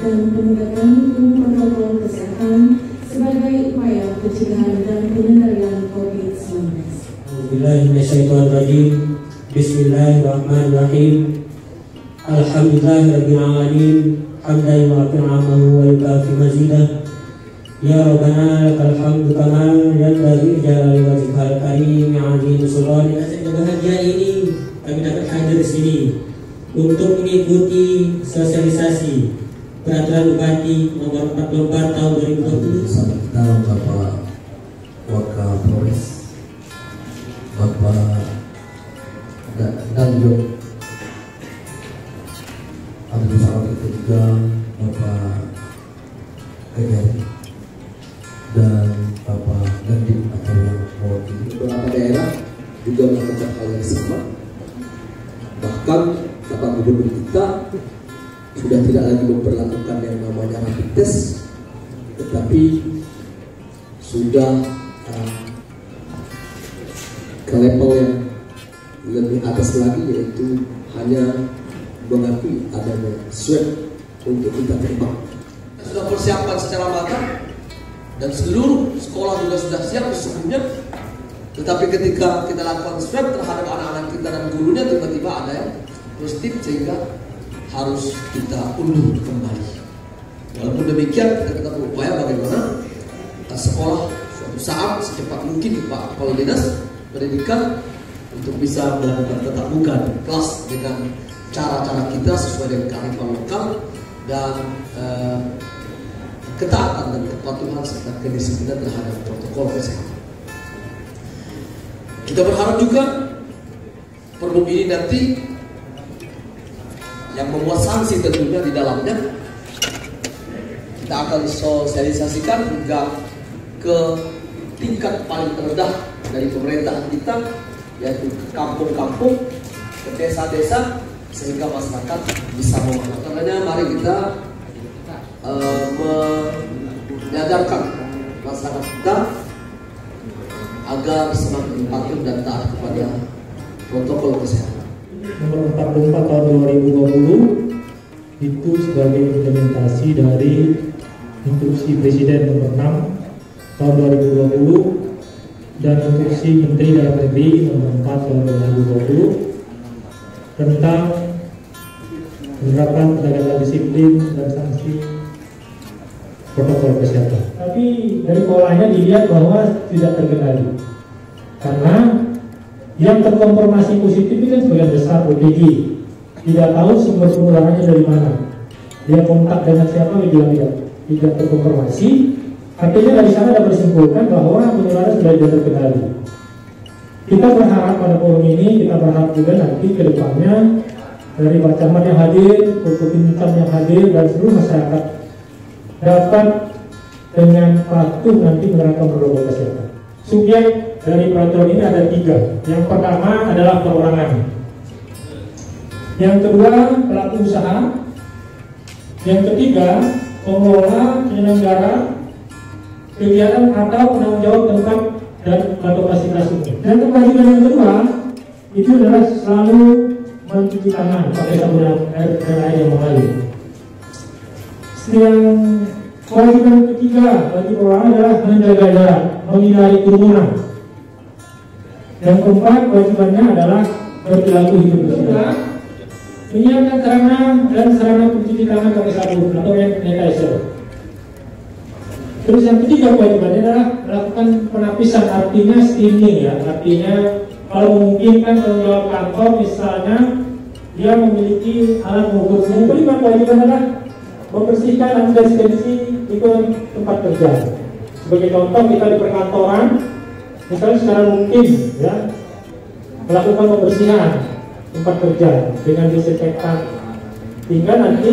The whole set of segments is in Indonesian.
dan penegakan hukum protokol kesehatan sebagai upaya pencegahan dan pengendalian COVID-19. Bismillahirrahmanirrahim. Alhamdulillahirabbil alamin. Hamdan yu'affi 'amahu wa yukafi mazidah. Ya Rabbana lakal hamdu kama yanbaghi jalali wajhikal karim 'azim sultan. Bahagia ini kami dapat hadir di sini untuk mengikuti sosialisasi peraturan Bupati nomor 44 tahun 2020. Selamat datang Bapak Wakapolres, Bapak Danjok Abdul Salam ketiga, Bapak Kejari dan Bapak Dandim atau yang mewakili beberapa daerah juga melakukan hal yang sama. Bahkan Bapak Gubernur kita sudah tidak lagi memperlakukan yang namanya rapid test, tetapi sudah ke level yang lebih atas lagi, yaitu hanya mengakui adanya swab untuk kita terbang. Kita sudah persiapkan secara matang dan seluruh sekolah juga sudah siap sesungguhnya. Tetapi ketika kita lakukan swab terhadap anak-anak kita dan gurunya, tiba-tiba ada yang positif sehingga harus kita undur kembali. Walaupun demikian, kita tetap berupaya bagaimana sekolah suatu saat secepat mungkin Pak Kepala Dinas Pendidikan untuk bisa melakukan tatap muka kelas dengan cara-cara kita sesuai dengan kearifan lokal dan ketaatan dan kepatuhan serta kedisiplinan terhadap protokol kesehatan. Kita berharap juga Pergub ini nanti yang memuat sanksi tentunya di dalamnya kita akan sosialisasikan hingga ke tingkat paling rendah dari pemerintahan kita, yaitu ke kampung-kampung, ke desa-desa, sehingga masyarakat bisa memahami. Karena mari kita menyadarkan masyarakat kita agar semakin patuh dan taat kepada protokol kesehatan. Nomor 44 tahun 2020 itu sebagai implementasi dari Instruksi Presiden nomor 6 tahun 2020 dan Instruksi Menteri Dalam Negeri nomor 4 tahun 2020 tentang penerapan penegakan disiplin dan sanksi protokol kesehatan. Tapi dari polanya dilihat bahwa tidak terkendali, karena yang terkonfirmasi positif itu kan sebagian besar OTG, tidak tahu sumber penularannya dari mana, dia kontak dengan siapa, dia tidak terkonfirmasi. Artinya dari sana dapat disimpulkan bahwa penularan sudah tidak terkendali. Kita berharap pada forum ini, kita berharap juga nanti ke depannya dari Pak Camat yang hadir, Puputintam yang hadir, dan seluruh masyarakat dapat dengan patuh nanti menerapkan protokol kesehatan. Subjek dari peraturan ini ada 3. Yang pertama adalah perorangan. Yang kedua pelaku usaha. Yang ketiga pengelola, penyelenggara kegiatan atau penanggung jawab tempat dan atau fasilitas umum. Dan kewajiban yang kedua itu adalah selalu mencuci tangan pakai sabun dan air yang mengalir. Yang kewajiban ketiga bagi orang adalah menjaga jarak, menghindari kerumunan. Yang keempat kewajibannya adalah berperilaku hidup bersih. Menyiapkan sarana dan sarana pencuci tangan pakai sabun atau hand sanitizer. Terus yang ketiga kewajibannya adalah melakukan penapisan, artinya steaming ya, artinya kalau memungkinkan tanggung jawab kantor misalnya dia memiliki alat mengukur suhu. Kelima kewajiban adalah membersihkan dan desinfeksi di tempat kerja. Sebagai contoh kita di perkantoran, misalnya secara mungkin ya melakukan pembersihan tempat kerja dengan disinfektan, hingga nanti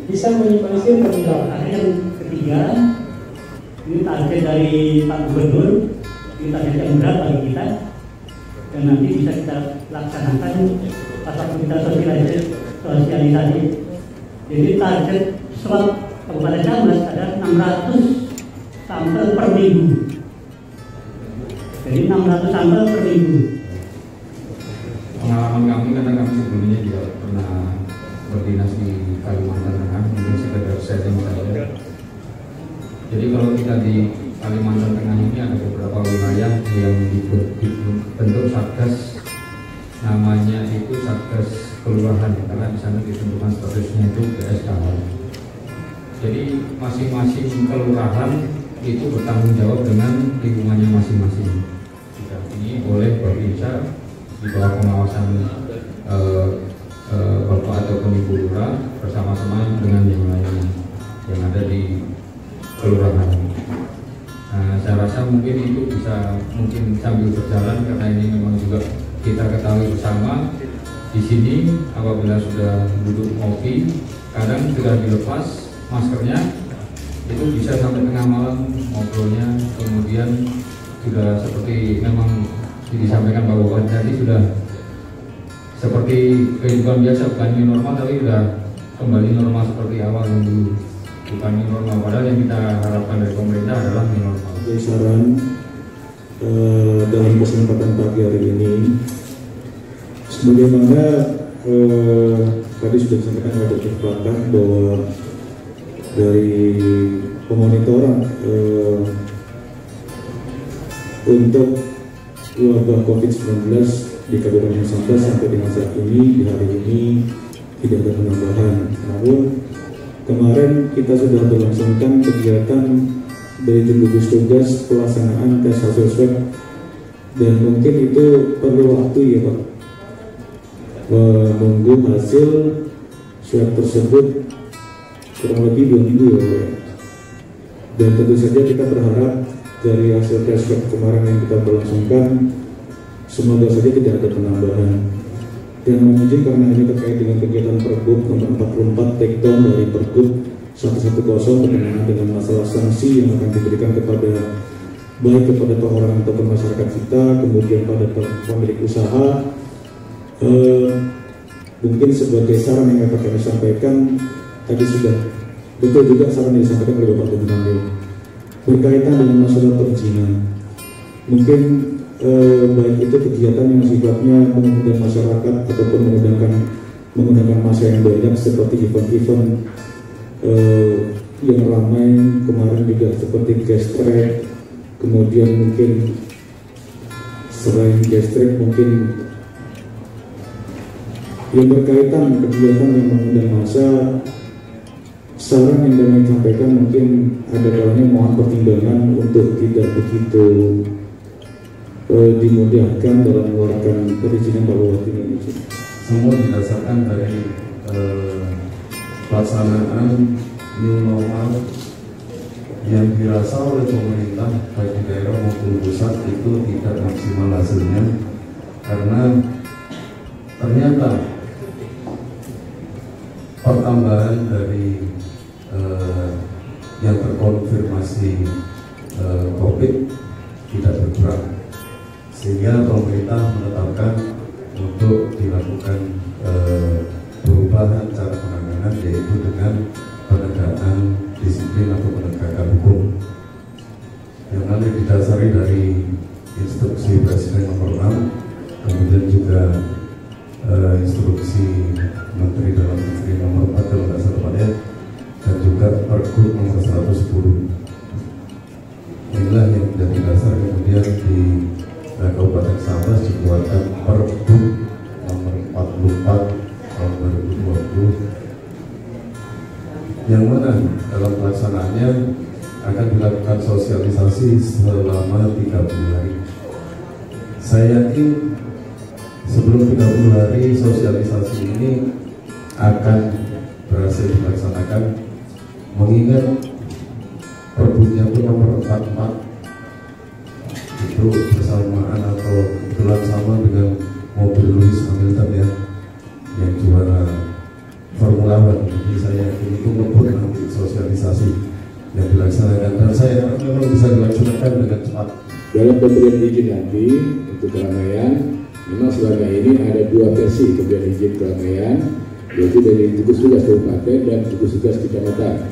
bisa minimalisir penularan. Yang ketiga, ini target dari Pak Gubernur, ini target yang berat bagi kita, dan nanti bisa kita laksanakan pas kita sosialisasi. Jadi target swab Kabupaten Camas ada 600 sampel per minggu. Jadi 600 sampel per minggu. Pengalaman kami karena kami sebelumnya juga pernah berdinas di Kalimantan Tengah, mungkin sekedar sharing saja. Jadi kalau kita di Kalimantan Tengah ini ada beberapa wilayah yang dibentuk satgas, namanya itu satgas kelurahan, karena di sana ditentukan statusnya itu PSKH. Jadi masing-masing kelurahan itu bertanggung jawab dengan lingkungannya masing-masing. Ini boleh berbicara di bawah pengawasan Bapak ataupun Ibu Lurah bersama-sama dengan yang lainnya yang ada di kelurahan. Nah, saya rasa mungkin itu bisa sambil berjalan, karena ini memang juga kita ketahui bersama di sini apabila sudah duduk ngopi, kadang sudah dilepas maskernya itu bisa sampai tengah malam ngobrolnya, kemudian sudah seperti memang disampaikan Pak Bapak tadi, sudah seperti kehidupan biasa, bukan new normal, tapi sudah kembali normal seperti awal yang dulu, bukan new normal. Padahal yang kita harapkan dari pemerintah adalah new normal. Jadi saran dalam kesempatan pagi hari ini, sebagaimana tadi sudah disampaikan oleh Dr. Fatah bahwa dari pemonitoran untuk wabah COVID-19 di Kabupaten Sambas sampai dengan saat ini, di hari ini tidak ada penambahan. Namun kemarin kita sudah berlangsungkan kegiatan dari gugus tugas pelaksanaan tes hasil swab, dan mungkin itu perlu waktu ya Pak, menunggu hasil swab tersebut kurang lebih 2 minggu ya Pak. Dan tentu saja kita berharap dari hasil tes swab kemarin yang kita berlangsungkan, semoga saja tidak ada penambahan. Dan menunjukkan karena ini terkait dengan kegiatan Pergub nomor 44 take down dari Pergub 110 berkenaan dengan masalah sanksi yang akan diberikan kepada baik kepada perorangan ataupun masyarakat kita, kemudian pada pemilik usaha. Mungkin sebagai saran yang akan kami sampaikan, tadi sudah betul juga saran yang disampaikan oleh Bapak Gubernur berkaitan dengan masalah perizinan. Mungkin baik itu kegiatan yang sifatnya mengundang masyarakat ataupun mengundang massa yang banyak seperti event-event yang ramai kemarin juga seperti gastrek, kemudian mungkin selain gastrek mungkin yang berkaitan kegiatan yang mengundang massa. Saran yang kami sampaikan mungkin ada kalanya mohon pertimbangan untuk tidak begitu dimudahkan dalam mengeluarkan perizinan Bapak Indonesia. Semua didasarkan dari pelaksanaan new normal yang dirasa oleh pemerintah baik di daerah maupun pusat itu tidak maksimal hasilnya, karena ternyata pertambahan dari yang terkonfirmasi COVID tidak berkurang, sehingga pemerintah menetapkan untuk dilakukan perubahan cara penanganan, yaitu dengan penegakan disiplin atau penegakan hukum yang nanti didasari dari instruksi Presiden nomor 6, kemudian juga instruksi Menteri Dalam Negeri nomor 4 kalau nggak salah ya, dan juga Pergub nomor 110. Inilah yang menjadi dasar kemudian di Kabupaten Sambas dikeluarkan Pergub nomor 44 tahun 2020, yang mana dalam pelaksanaannya akan dilakukan sosialisasi selama 30 hari. Saya yakin sebelum 30 hari sosialisasi ini akan berhasil dilaksanakan, mengingat Pergubnya itu nomor 44 itu bersamaan atau kebetulan sama dengan mobil Lewis Hamilton ya, yang juara Formula One. Jadi saya yakin itu membuat nanti sosialisasi yang dilaksanakan, dan saya memang bisa dilaksanakan dengan cepat. Dalam pemberian izin nanti untuk keramaian, memang selama ini ada 2 versi pemberian izin keramaian, yaitu dari gugus tugas kabupaten dan gugus tugas kecamatan.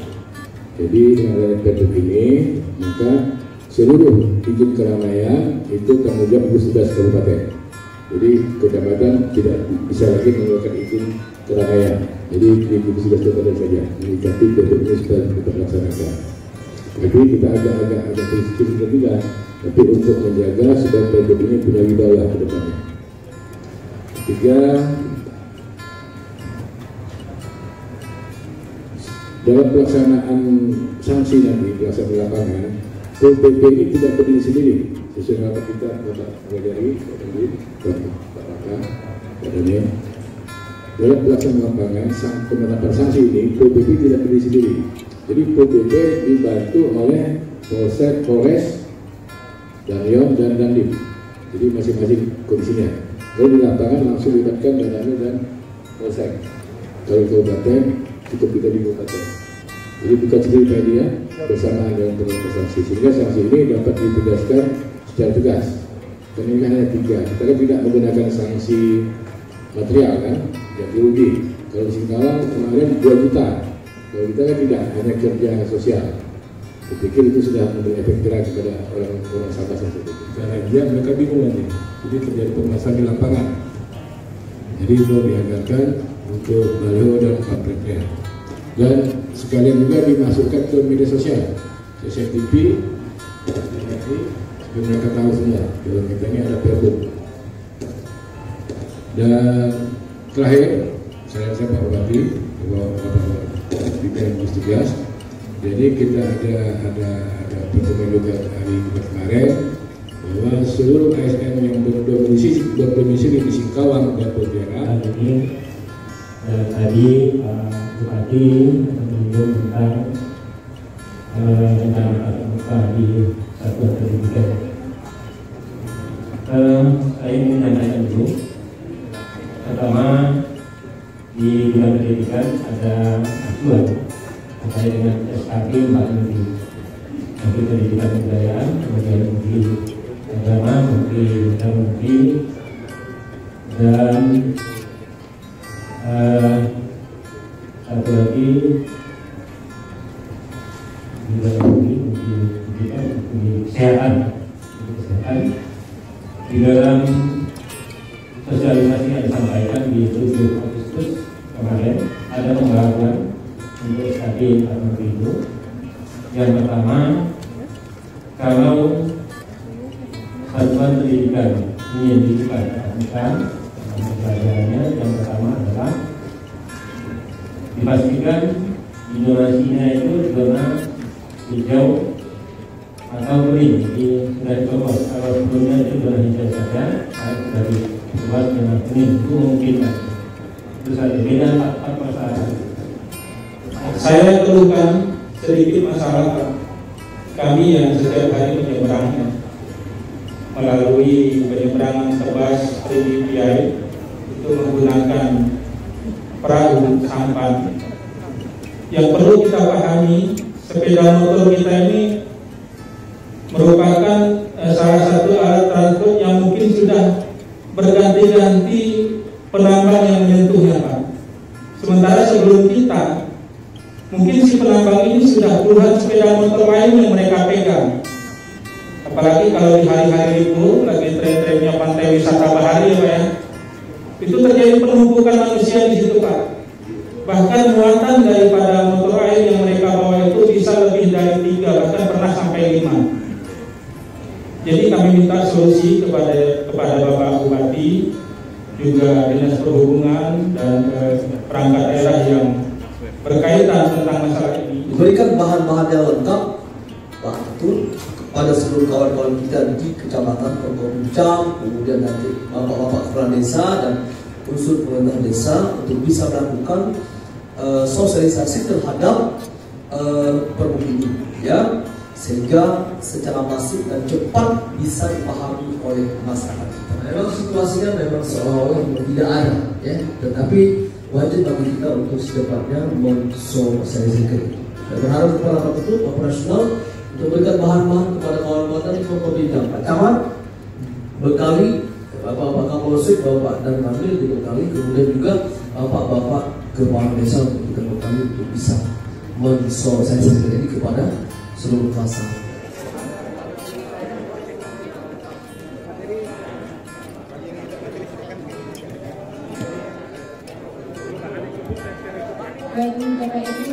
Jadi dengan adanya Pergub ini, maka seluruh izin keramaian itu tanggung jawab gugus tugas kabupaten. Jadi kecamatan tidak bisa lagi mengeluarkan izin keramaian. Jadi itu sudah selesai saja. Menyikapi PPP ini sudah kita laksanakan. Tapi kita agak prinsip juga, tapi untuk menjaga supaya PPP ini punya wibawa ke depannya. Ketiga, dalam pelaksanaan sanksi nanti pelaksanaan di lapangan, PPP ini tidak berdiri sendiri. Sesuai dengan kita Bapak Wajari, Pak Raka, Pak Daniel. Dalam pelaksanaan lapangan, penerapan sanksi ini PPP tidak berdiri sendiri. Jadi PPP dibantu oleh Polsek, Polres, Danyon dan Dandim. Jadi masing-masing kondisinya. Kalau di lapangan langsung libatkan Dandim dan Polsek. Kalau kabupaten cukup kita di kabupaten. Jadi bukan sendiri media bersamaan dengan penerapan sanksi. Sehingga sanksi ini dapat ditegaskan secara tegas. Karena ini hanya 3. Kita kan tidak menggunakan sanksi material kan, yang rugi. Kalau di Singkawang kemarin 2 juta. Kalau kita kan tidak, hanya kerja sosial. Saya pikir itu sudah memberi efek jerak kepada orang-orang Sabah seperti itu. Karena dia mereka bingung nanti. Jadi terjadi permasalahan di lapangan. Jadi itu dianggarkan untuk baliho dan pamfletnya. Dan sekalian juga dimasukkan ke media sosial, CCTV, supaya mereka tahu semua bahwa kita ini ada pergub. Dan terakhir, saya Pak Bupati, Bapak Bidang Gugus. Jadi kita ada pertemuan juga hari kemarin bahwa seluruh ASN yang berdomisili di Singkawang dan Pontianak tadi Pak Bupati menyinggung tentang rencana tatap muka di satuan pendidikan. Saya ingin menanyakan dulu. Pertama, di bidang pendidikan ada acuan terkait dengan SKP 4 Menteri. Menteri Pendidikan Kebudayaan, kemudian Menteri Agama, Menteri dan satu lagi kesehatan. Di dalam sosialisasi yang disampaikan di 7 Agustus kemarin ada pembahasan untuk SKP 4 Menteri itu. Yang pertama, kalau satuan pendidikan ingin dilakukan pelajarannya, yang pertama adalah dipastikan zonasinya itu zona hijau atau kuning. Jadi sudah dicopot. Kalau sebelumnya itu zona hijau saja, sudah dibuat zona kuning, itu mungkin itu saja. Beda 4 masalah. Saya keluhkan sedikit masalah kami yang setiap hari menyeberang melalui penyeberangan Tebas Piai itu menggunakan perahu sampan. Yang perlu kita pahami, sepeda motor kita ini merupakan salah satu alat transport yang mungkin sudah berganti-ganti penambang yang menyentuhnya, Pak. Sementara sebelum kita, mungkin si penambang ini sudah puluhan sepeda motor lain yang mereka pegang. Apalagi kalau di hari-hari itu lagi tren-trennya pantai wisata bahari, Pak ya. Itu terjadi penumpukan manusia di situ, Pak. Bahkan muatan daripada motor air yang mereka bawa itu bisa lebih dari 3, bahkan pernah sampai 5. Jadi kami minta solusi kepada Bapak Bupati, juga Dinas Perhubungan dan perangkat daerah yang berkaitan tentang masalah ini. Diberikan bahan-bahan yang lengkap, Pak Ketum, pada seluruh kawan-kawan kita di Kecamatan Pembuncang, kemudian nanti bapak-bapak kepala desa dan unsur pemerintah desa untuk bisa melakukan sosialisasi terhadap pergub ini, ya, sehingga secara masif dan cepat bisa dipahami oleh masyarakat. Memang situasinya memang seolah-olah tidak ada, ya, tetapi wajib bagi kita untuk secepatnya mensosialisasikan itu. Dan berharap kepada Pak Ketum operasional untuk berikan bahan-bahan kepada kawan-kawan tadi pemerintah Pak Camat, bekali Bapak Kapolsek, Bapak dan Manwil dibekali, kemudian juga Bapak kepala desa untuk kita bekali untuk bisa mensosialisasikan ini kepada seluruh masyarakat. bagi Bapak Ibu